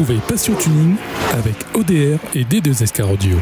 Retrouvez Passion Tuning avec ODR et D2SK Audio.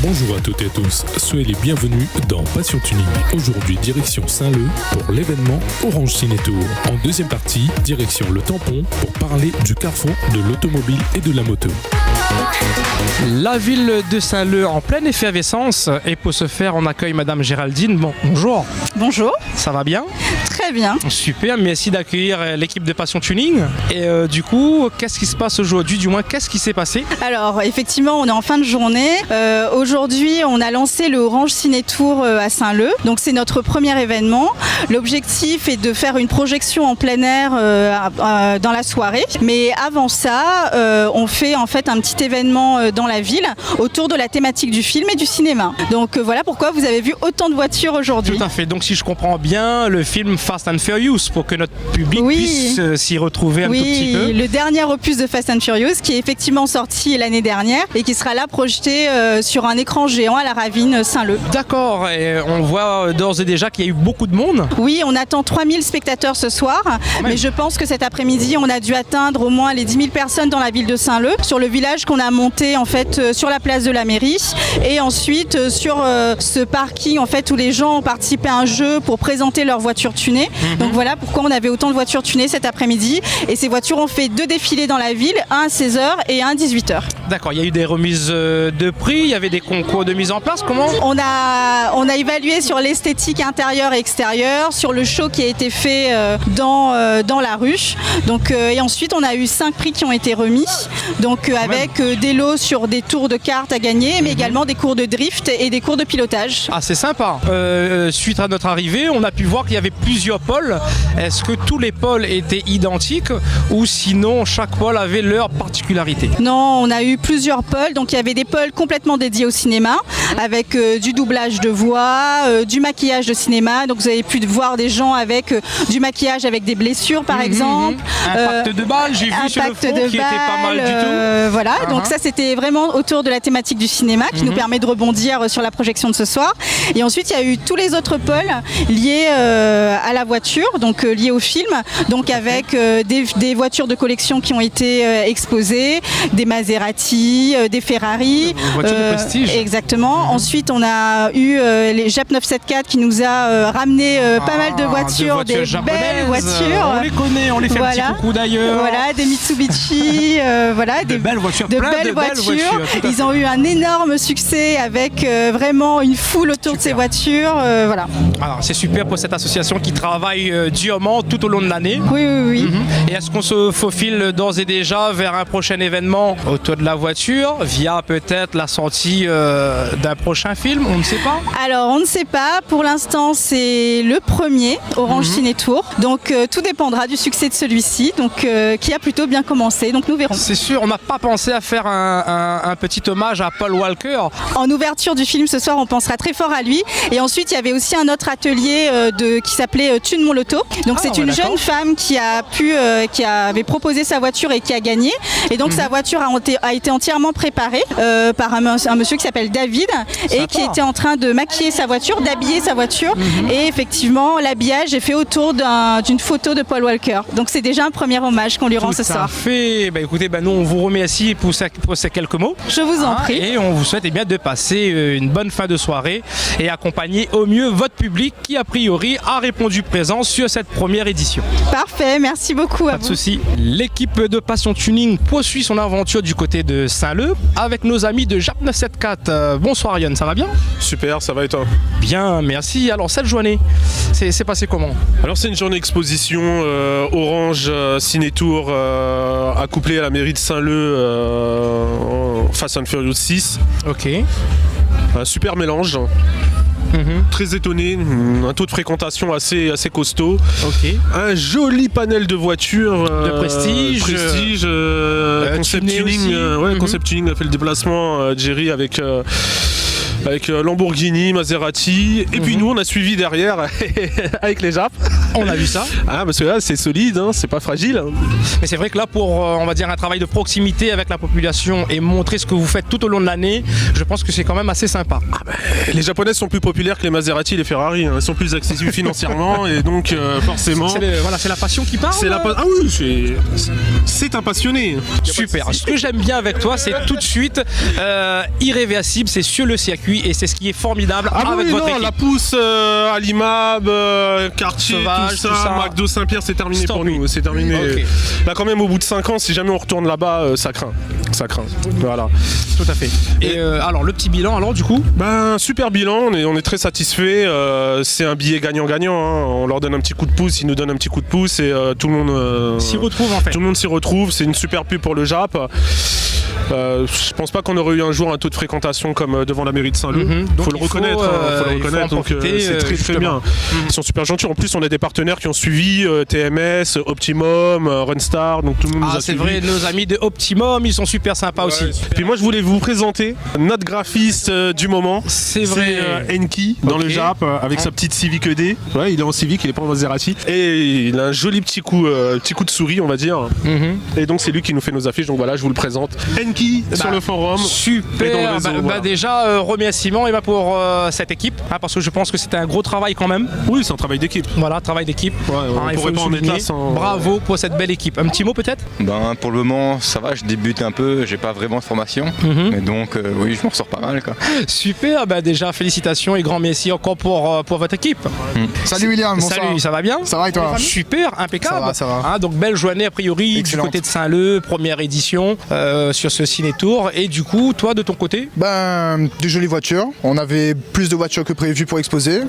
Bonjour à toutes et à tous, soyez les bienvenus dans Passion Tuning. Aujourd'hui, direction Saint-Leu pour l'événement Orange Ciné Tour. En deuxième partie, direction Le Tampon pour parler du carrefour de l'automobile et de la moto. La ville de Saint-Leu en pleine effervescence, et pour ce faire on accueille Madame Géraldine. Bonjour. Bonjour. Ça va bien? Très bien. Super, merci d'accueillir l'équipe de Passion Tuning. Et du coup, qu'est-ce qui se passe aujourd'hui? Du moins, qu'est-ce qui s'est passé? Alors, effectivement, on est en fin de journée. Aujourd'hui, on a lancé le Orange Ciné Tour à Saint-Leu. Donc, c'est notre premier événement. L'objectif est de faire une projection en plein air dans la soirée. Mais avant ça, on fait en fait un petit événement dans la ville autour de la thématique du film et du cinéma. Donc, voilà pourquoi vous avez vu autant de voitures aujourd'hui. Tout à fait. Donc, si je comprends bien, le film Fast and Furious, pour que notre public puisse s'y retrouver un tout petit peu. Oui, le dernier opus de Fast and Furious qui est effectivement sorti l'année dernière et qui sera là projeté sur un écran géant à la Ravine Saint-Leu. D'accord, et on voit d'ores et déjà qu'il y a eu beaucoup de monde. Oui, on attend 3000 spectateurs ce soir, mais je pense que cet après-midi, on a dû atteindre au moins les 10 000 personnes dans la ville de Saint-Leu, sur le village qu'on a monté en fait sur la place de la mairie, et ensuite sur ce parking en fait où les gens ont participé à un jeu pour présenter leur voiture tunée. Donc voilà pourquoi on avait autant de voitures tunées cet après-midi. Et ces voitures ont fait 2 défilés dans la ville, un à 16h et un à 18h. D'accord, il y a eu des remises de prix, il y avait des concours de mise en place, comment? On a évalué sur l'esthétique intérieure et extérieure, sur le show qui a été fait dans la rue. Donc, et ensuite on a eu 5 prix qui ont été remis, donc avec des lots sur des tours de cartes à gagner, mais également des cours de drift et des cours de pilotage. Ah, c'est sympa. Suite à notre arrivée, on a pu voir qu'il y avait plusieurs pôles. Est-ce que tous les pôles étaient identiques ou sinon chaque pôle avait leur particularité? Non, on a eu plusieurs pôles. Donc il y avait des pôles complètement dédiés au cinéma avec du doublage de voix, du maquillage de cinéma. Donc vous avez pu voir des gens avec du maquillage avec des blessures par exemple. Un pacte de balles, j'ai vu sur le fond qui était pas mal du tout. Voilà, donc ça c'était vraiment autour de la thématique du cinéma qui nous permet de rebondir sur la projection de ce soir. Et ensuite il y a eu tous les autres pôles liés à la voiture, donc liés au film, donc avec des voitures de collection qui ont été exposées, des Maserati, des Ferrari. Voitures de prestige. Exactement. Ensuite on a eu les Jap 974 qui nous a ramené pas mal de voitures, des belles voitures. On les connaît, on les fait un petit coucou d'ailleurs. Voilà, des Mitsubishi, voilà, de belles voitures, de belles voitures. Ils ont eu un énorme succès avec vraiment une foule autour de ces voitures. Voilà. Alors c'est super pour cette association qui travaille durement tout au long de l'année. Oui. Et est-ce qu'on se faufile d'ores et déjà vers un prochain événement autour de la voiture via peut-être la sortie d'un prochain film? On ne sait pas. Alors on ne sait pas. Pour l'instant c'est le premier Orange Ciné Tour. Donc tout dépendra du succès de celui-ci. Donc qui a plutôt bien commencé. Donc nous verrons. C'est sûr, on n'a pas pensé à faire un petit hommage à Paul Walker. En ouverture du film ce soir, on pensera très fort à lui. Et ensuite il y avait aussi un autre atelier qui s'appelait Tune mon loto. Donc c'est une jeune femme qui avait proposé sa voiture et qui a gagné. Et donc sa voiture a été entièrement préparée par un monsieur qui s'appelle David et qui était en train de maquiller sa voiture, d'habiller sa voiture. Et effectivement, l'habillage est fait autour d'une photo de Paul Walker. Donc c'est déjà un premier hommage qu'on lui rend ce soir. Parfait. Écoutez, nous on vous remercie pour ces quelques mots. Je vous en prie. Et on vous souhaite de passer une bonne fin de soirée et accompagner au mieux votre public qui a priori a répondu présent sur cette première édition. Parfait, merci beaucoup à vous. Pas de souci. L'équipe de Passion Tuning poursuit son aventure du côté de Saint-Leu avec nos amis de Jap 974. Bonsoir Yann, ça va bien? Super, ça va et toi? Bien, merci. Alors cette journée, c'est passé comment? Alors c'est une journée exposition Orange Ciné Tour accouplée à la mairie de Saint-Leu Fast and Furious 6. Ok. Un super mélange. Très étonné, un taux de fréquentation assez costaud. Ok. Un joli panel de voitures. De prestige. Concept tuné tuning. aussi. Concept tuning a fait le déplacement, Jerry, avec Lamborghini, Maserati. Et puis nous, on a suivi derrière avec les Japs. On a vu ça. Ah, parce que là, c'est solide, hein, c'est pas fragile. Mais c'est vrai que là, pour, on va dire, un travail de proximité avec la population et montrer ce que vous faites tout au long de l'année, je pense que c'est quand même assez sympa. Les Japonais sont plus populaires que les Maserati et les Ferrari. Hein. Ils sont plus accessibles financièrement et donc forcément. C'est la passion qui parle. Ah oui, c'est un passionné. Super. Ce que j'aime bien avec toi, c'est tout de suite irréversible. C'est sur le circuit et c'est ce qui est formidable avec votre équipe. La pousse à l'IMAB, Quartier, Sauvage, tout ça. McDo Saint-Pierre, c'est terminé pour nous. C'est terminé. Okay. Là, quand même, au bout de 5 ans, si jamais on retourne là-bas, ça craint. Ça craint. Voilà. Tout à fait. Et alors, le petit bilan, alors, du coup super bilan. On est très satisfait. C'est un billet gagnant-gagnant. Hein. On leur donne un petit coup de pouce, ils nous donnent un petit coup de pouce et tout le monde s'y retrouve en fait. Tout le monde s'y retrouve. C'est une super pub pour le Jap. Je pense pas qu'on aurait eu un jour un taux de fréquentation comme devant la mairie de Saint-Leu. Faut le reconnaître. Donc c'est très bien. Ils sont super gentils. En plus, on a des partenaires qui ont suivi TMS, Optimum, Runstar. Donc tout le monde nous a c'est suivis. vrai, nos amis de Optimum, ils sont super sympas aussi. Puis moi, je voulais vous présenter notre graphiste du moment. C'est vrai. C'est Enki dans le Jap avec sa petite Civic ED. Ouais, il est en Civic, il est pas en Maserati. Et il a un joli petit coup de souris, on va dire. Et donc c'est lui qui nous fait nos affiches. Donc voilà, je vous le présente. Enki sur le forum. Super. Voilà. Déjà, remerciements pour cette équipe, parce que je pense que c'était un gros travail quand même. Oui, c'est un travail d'équipe. Voilà, travail d'équipe. On pourrait pas en être là sans. Bravo pour cette belle équipe. Un petit mot peut-être? Pour le moment, ça va, je débute un peu, j'ai pas vraiment de formation. Mais donc, oui, je m'en ressors pas mal. Quoi. Super, déjà félicitations et grand merci encore pour votre équipe. Salut William, bonsoir. Salut, ça va bien? Ça va et toi? Super, impeccable. Ça va. Donc belle journée a priori. Excellente. Du côté de Saint-Leu, première édition sur ce ciné-tour. Et du coup, toi de ton côté? De jolies voitures. On avait plus de voitures que prévu pour exposer.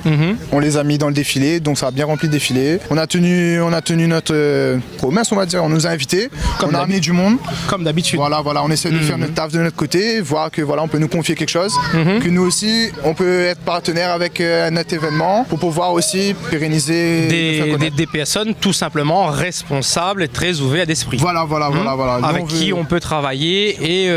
On les a mis dans le défilé, donc ça a bien rempli le défilé. On a tenu notre promesse, on va dire. On nous a invités. On a amené du monde. Comme d'habitude. Voilà, on essaie de faire notre taf de notre côté, voir que on peut nous confier quelque chose, que nous aussi, on peut être partenaire avec notre événement pour pouvoir aussi pérenniser des personnes tout simplement responsables et très ouvertes d'esprit. Voilà. Avec qui on peut travailler et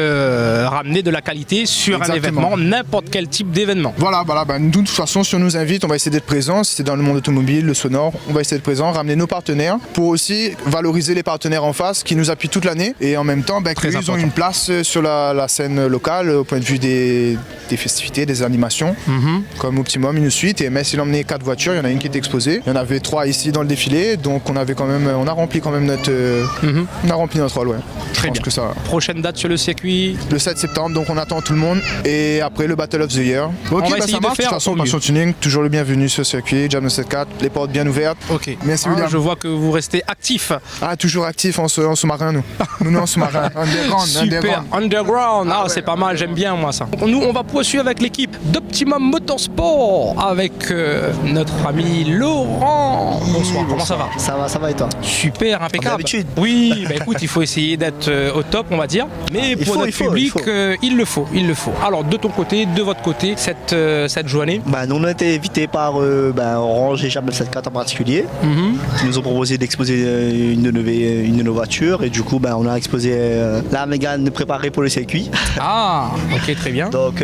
ramener de la qualité sur un événement, n'importe quel type d'événement. Voilà, nous, de toute façon, si on nous invite, on va essayer d'être présent. Si c'est dans le monde automobile, le sonore, on va essayer d'être présent, ramener nos partenaires pour aussi valoriser les partenaires en face qui nous appuient toute l'année et en même temps, ils ont une place sur la scène locale au point de vue des festivités, des animations, comme Optimum, une suite. Et MS, il a emmené 4 voitures, il y en a une qui était exposée. Il y en avait 3 ici dans le défilé, donc on a rempli quand même notre rôle. Ouais. Très bien. Prochaine date sur le circuit? Le 7 septembre, donc on attend tout le monde. Et après le Battle of the Year. Ok, ça marche. De toute façon, Passion Tuning, toujours le bienvenu sur le circuit, Jam 974, les portes bien ouvertes. Ok. Merci William. Je vois que vous restez actif. Toujours actif en sous-marin, nous. Nous en sous-marin. Underground. C'est pas mal, j'aime bien moi ça. Nous, on va poursuivre avec l'équipe d'Optimum Motorsport avec notre ami Laurent. Bonsoir, comment ça va? Ça va et toi? Super, impeccable. Comme d'habitude. Oui, écoute, il faut essayer d'être au top, on va dire. Mais pour notre public, il le faut. Alors, de ton côté, de votre côté, cette journée? Nous, on a été invités par Orange et Jam 974 en particulier, qui nous ont proposé d'exposer une de nos voitures. Et du coup, on a exposé la Mégane préparée pour le circuit. Ok, très bien. Donc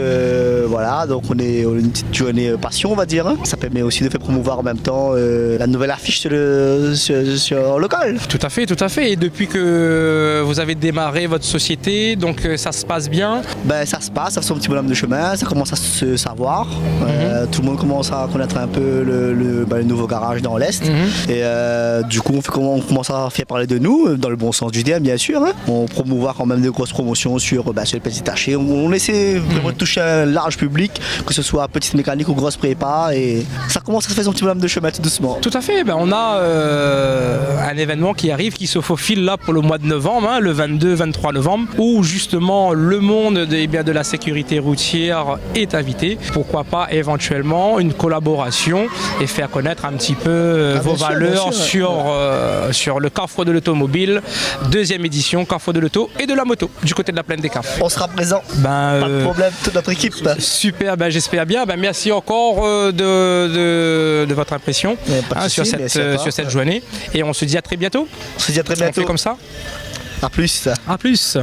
donc on est une petite journée passion, on va dire. Ça permet aussi de faire promouvoir en même temps la nouvelle affiche sur le local. Tout à fait. Et depuis que vous avez démarré votre société, donc ça se passe bien? Ça se passe, ça fait un petit bonhomme de chemin, ça commence à se savoir. Tout le monde commence à connaître un peu le nouveau garage dans l'Est. Et du coup, on commence à faire parler de nous, dans le bon sens du terme, bien sûr. On promouvoit quand même de grosses promotions sur le petit taché. On essaie vraiment de toucher un large public, que ce soit petite mécanique ou grosse prépa. Et ça commence à se faire un petit bonhomme de chemin tout doucement. Tout à fait. On a un événement qui arrive, qui se faufile là pour le mois de novembre, hein, le 22-23 novembre, où justement le monde de la sécurité routière est invité. Pourquoi pas éventuellement une collaboration et faire connaître un petit peu vos valeurs sur le Carrefour de l'automobile, 2e édition, Carrefour de l'auto et de la moto, du côté de la plaine des CAF. On sera présent, pas de problème, toute notre équipe. Super, j'espère bien. Merci encore de votre impression sur cette journée. Et on se dit à très bientôt. On se dit à très bientôt. On fait comme ça. À plus. À plus.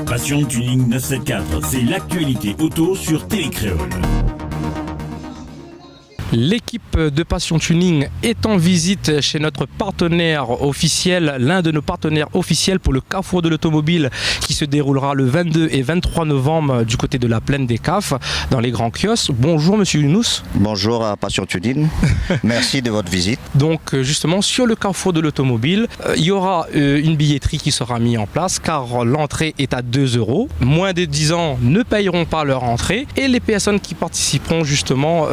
Passion Tuning 974, c'est l'actualité auto sur Télécréole. L'équipe de Passion Tuning est en visite chez notre partenaire officiel, l'un de nos partenaires officiels pour le Carrefour de l'automobile qui se déroulera le 22 et 23 novembre du côté de la plaine des CAF dans les grands kiosques. Bonjour Monsieur Younous. Bonjour à Passion Tuning, merci de votre visite. Donc justement sur le Carrefour de l'automobile, il y aura une billetterie qui sera mise en place car l'entrée est à 2 €. Moins de 10 ans ne payeront pas leur entrée et les personnes qui participeront justement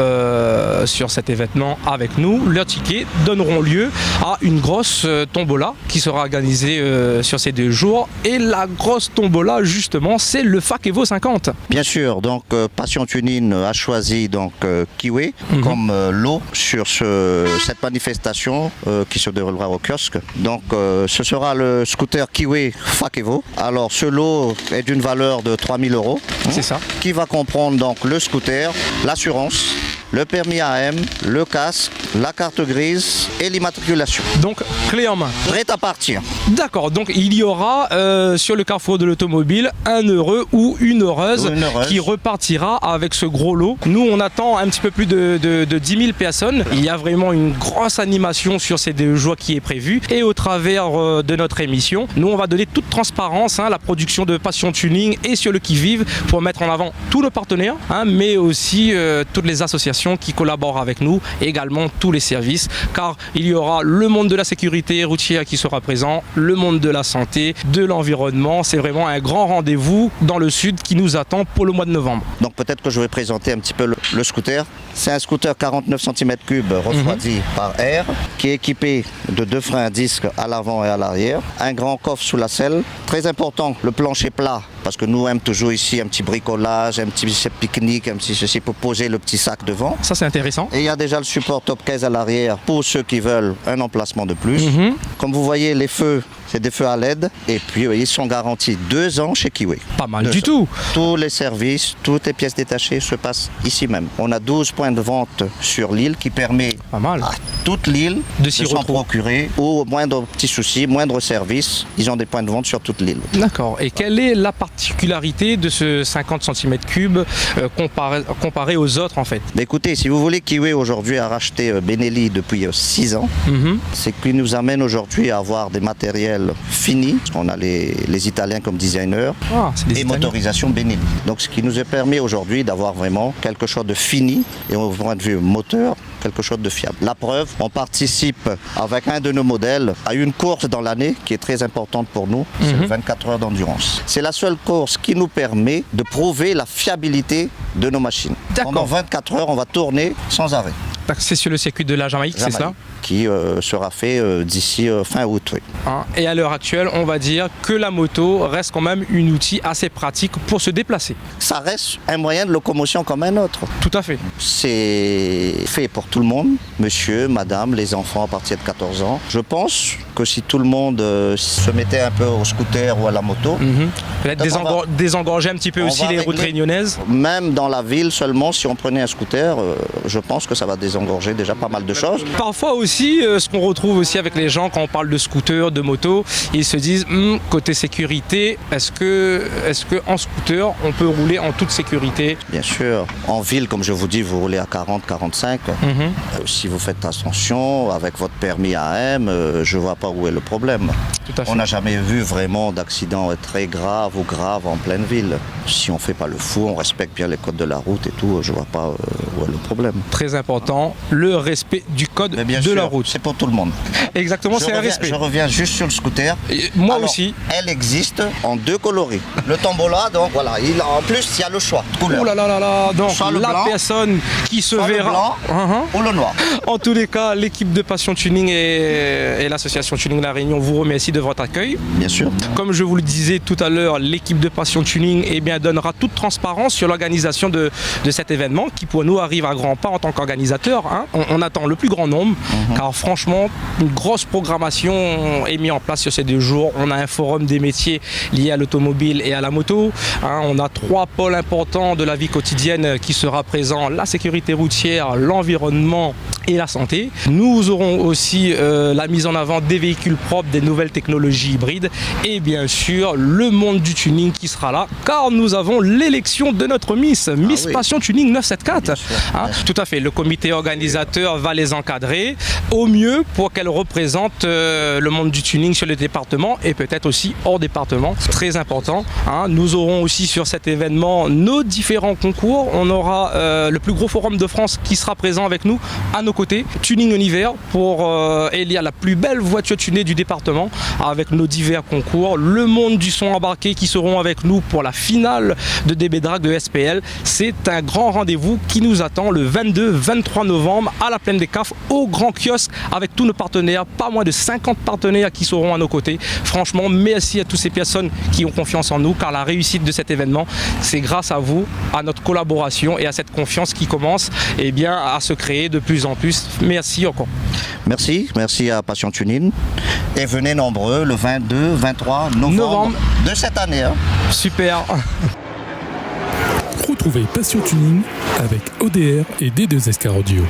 sur cet événement avec nous, leurs tickets donneront lieu à une grosse tombola qui sera organisée sur ces 2 jours. Et la grosse tombola, justement, c'est le FAC Evo 50. Bien sûr, donc Passion Tuning a choisi donc Kiwi comme lot sur cette manifestation qui se déroulera au kiosque. Donc ce sera le scooter Kiwi FAC Evo. Alors ce lot est d'une valeur de 3 000 €. C'est ça. Qui va comprendre donc le scooter, l'assurance, le permis AM, le casque, la carte grise et l'immatriculation. Donc clé en main. Prêt à partir. D'accord, donc il y aura sur le Carrefour de l'automobile un heureux ou une heureuse qui repartira avec ce gros lot. Nous on attend un petit peu plus de 10 000 personnes. Il y a vraiment une grosse animation sur ces 2 jours qui est prévue. Et au travers de notre émission, nous on va donner toute transparence, la production de Passion Tuning et sur le qui-vive pour mettre en avant tous nos partenaires, mais aussi toutes les associations qui collaborent avec nous, également tous les services, car il y aura le monde de la sécurité routière qui sera présent, le monde de la santé, de l'environnement. C'est vraiment un grand rendez-vous dans le sud qui nous attend pour le mois de novembre. Donc peut-être que je vais présenter un petit peu le scooter. C'est un scooter 49 cm3 refroidi par air qui est équipé de 2 freins à disque à l'avant et à l'arrière, un grand coffre sous la selle. Très important, le plancher plat, parce que nous aimons toujours ici un petit bricolage, un petit pique-nique, un petit ceci pour poser le petit sac devant. Ça c'est intéressant. Et il y a déjà le support top case à l'arrière pour ceux qui veulent un emplacement de plus. Comme vous voyez, les feux, c'est des feux à LED et puis ils sont garantis 2 ans chez Kiwi. Pas mal du tout. Tous les services, toutes les pièces détachées se passent ici même. On a 12 points de vente sur l'île qui permet à toute l'île de s'en procurer ou au moindre petit souci, moindre service, ils ont des points de vente sur toute l'île. D'accord. Et quelle est la particularité de ce 50 cm3 comparé aux autres en fait? Écoutez, si vous voulez, Kiwi aujourd'hui a racheté Benelli depuis 6 ans. C'est qu'il nous amène aujourd'hui à avoir des matériels finis. On a les Italiens comme designers et motorisation Benelli. Donc ce qui nous permet aujourd'hui d'avoir vraiment quelque chose de fini et au point de vue moteur, quelque chose de fiable. La preuve, on participe avec un de nos modèles à une course dans l'année qui est très importante pour nous, c'est le 24 heures d'endurance. C'est la seule course qui nous permet de prouver la fiabilité de nos machines. Pendant 24 heures, on va tourner sans arrêt. C'est sur le circuit de la Jamaïque, c'est ça? Qui sera fait d'ici fin août. Oui. Et à l'heure actuelle, on va dire que la moto reste quand même un outil assez pratique pour se déplacer. Ça reste un moyen de locomotion comme un autre. Tout à fait. C'est fait pour tout le monde, monsieur, madame, les enfants à partir de 14 ans. Je pense que si tout le monde se mettait un peu au scooter ou à la moto... Peut-être désengorger un petit peu aussi les routes réunionnaises. Même dans la ville seulement, si on prenait un scooter, je pense que ça va désengorger déjà pas mal de choses. Parfois aussi, ce qu'on retrouve aussi avec les gens quand on parle de scooter, de moto, ils se disent côté sécurité, est-ce que en scooter on peut rouler en toute sécurité? Bien sûr. En ville, comme je vous dis, vous roulez à 40, 45. Si vous faites attention avec votre permis AM, je vois pas où est le problème. Tout à fait. On n'a jamais vu vraiment d'accident très grave ou grave en pleine ville. Si on fait pas le fou, on respecte bien les codes de la route et tout, je vois pas où est le problème. Très important. important, le respect du code de la route. C'est pour tout le monde. Exactement, c'est un respect. Je reviens juste sur le scooter. Moi aussi. Elle existe en 2 coloris. Le tombola, donc voilà, en plus il y a le choix de couleur. Oh là là là là, donc la personne qui se verra le blanc ou le noir. En tous les cas, l'équipe de Passion Tuning et l'association Tuning La Réunion vous remercie de votre accueil. Bien sûr. Comme je vous le disais tout à l'heure, l'équipe de Passion Tuning donnera toute transparence sur l'organisation de cet événement qui pour nous arrive à grands pas en tant qu'organisateur. On attend le plus grand nombre car franchement, une grosse programmation est mise en place sur ces 2 jours. On a un forum des métiers liés à l'automobile et à la moto. On a 3 pôles importants de la vie quotidienne qui sera présent, la sécurité routière, l'environnement et la santé. Nous aurons aussi la mise en avant des véhicules propres, des nouvelles technologies hybrides et bien sûr le monde du tuning qui sera là car nous avons l'élection de notre Miss Passion Tuning 974. Tout à fait, le comité organisateur va les encadrer au mieux pour qu'elles représentent le monde du tuning sur le département et peut-être aussi hors département. Très important. Nous aurons aussi sur cet événement nos différents concours. On aura le plus gros forum de France qui sera présent avec nous à nos côtés. Tuning Univers pour élire la plus belle voiture tunée du département avec nos divers concours. Le monde du son embarqué qui seront avec nous pour la finale de DB Drag de SPL. C'est un grand rendez-vous qui nous attend le 22-23 novembre à la Plaine des Cafres au grand kiosque avec tous nos partenaires. Pas moins de 50 partenaires qui seront à nos côtés. Franchement, merci à toutes ces personnes qui ont confiance en nous car la réussite de cet événement, c'est grâce à vous, à notre collaboration et à cette confiance qui commence à se créer de plus en plus. Merci encore. Merci à Passion Tuning. Et venez nombreux le 22-23 novembre de cette année. Super. Retrouvez Passion Tuning avec ODR et D2SK Audio.